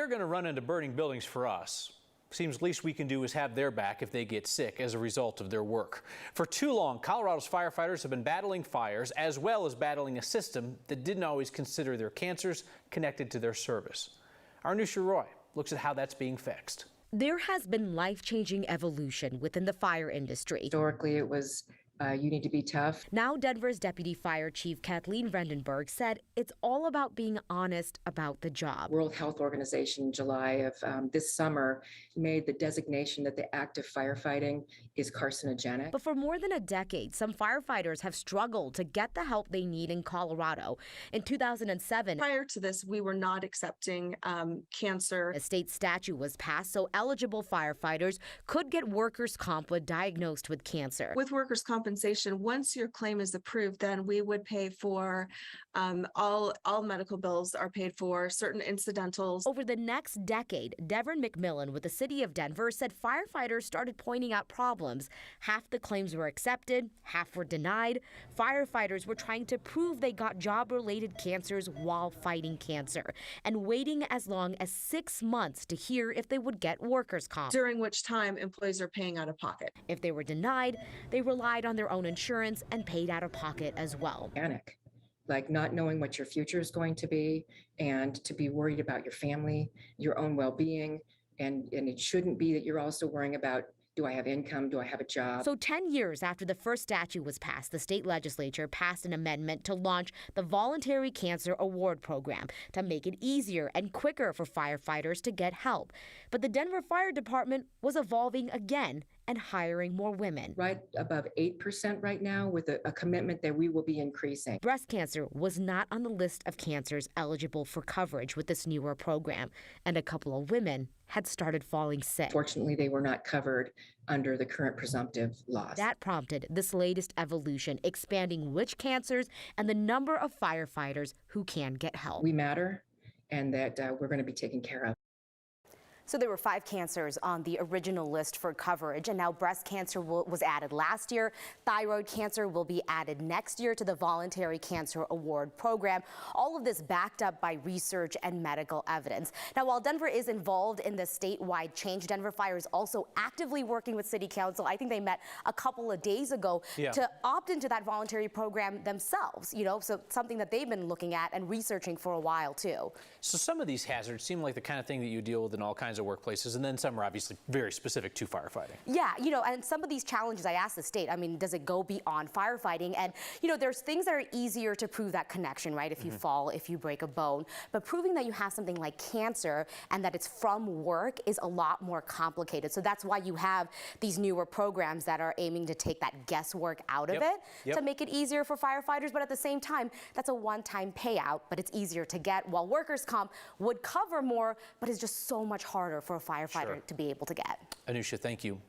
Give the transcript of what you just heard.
They're going to run into burning buildings for us. Seems least we can do is have their back if they get sick as a result of their work. For too long, Colorado's firefighters have been battling fires as well as battling a system that didn't always consider their cancers connected to their service. Our Anusha Roy looks at how that's being fixed. There has been life-changing evolution within the fire industry. Historically, it was you need to be tough. Now, Denver's Deputy Fire Chief Kathleen Vandenberg said it's all about being honest about the job. World Health Organization in July of this summer made the designation that the act of firefighting is carcinogenic. But for more than a decade, some firefighters have struggled to get the help they need in Colorado. In 2007, prior to this, we were not accepting cancer. A state statute was passed so eligible firefighters could get workers' comp when diagnosed with cancer. With workers' compensation, once your claim is approved, then we would pay for all medical bills are paid for, certain incidentals. Over the next decade, Devin McMillan with the city of Denver said firefighters started pointing out problems. Half the claims were accepted, half were denied. Firefighters were trying to prove they got job-related cancers while fighting cancer and waiting as long as 6 months to hear if they would get workers' comp. During which time employees are paying out of pocket. If they were denied, they relied on their own insurance and paid out of pocket as well. Panic, like not knowing what your future is going to be and to be worried about your family, your own well-being. And it shouldn't be that you're also worrying about, do I have income? Do I have a job? So 10 years after the first statute was passed, the state legislature passed an amendment to launch the Voluntary Cancer Award Program to make it easier and quicker for firefighters to get help. But the Denver Fire Department was evolving again and hiring more women. Right above 8% right now with a commitment that we will be increasing. Breast cancer was not on the list of cancers eligible for coverage with this newer program, and a couple of women had started falling sick. Fortunately, they were not covered under the current presumptive laws. That prompted this latest evolution, expanding which cancers and the number of firefighters who can get help. We matter, and that we're going to be taken care of. So there were 5 cancers on the original list for coverage, and now breast cancer was added last year. Thyroid cancer will be added next year to the Voluntary Cancer Award Program. All of this backed up by research and medical evidence. Now, while Denver is involved in the statewide change, Denver Fire is also actively working with City Council. I think they met a couple of days ago to opt into that voluntary program themselves, so something that they've been looking at and researching for a while, too. So some of these hazards seem like the kind of thing that you deal with in all kinds of workplaces, and then some are obviously very specific to firefighting. Yeah, and some of these challenges, I asked the state, does it go beyond firefighting? And, there's things that are easier to prove that connection, right? If you fall, if you break a bone. But proving that you have something like cancer and that it's from work is a lot more complicated. So that's why you have these newer programs that are aiming to take that guesswork out of it to make it easier for firefighters. But at the same time, that's a one-time payout, but it's easier to get, while workers' comp would cover more, but it's just so much harder for a firefighter to be able to get. Anusha, thank you.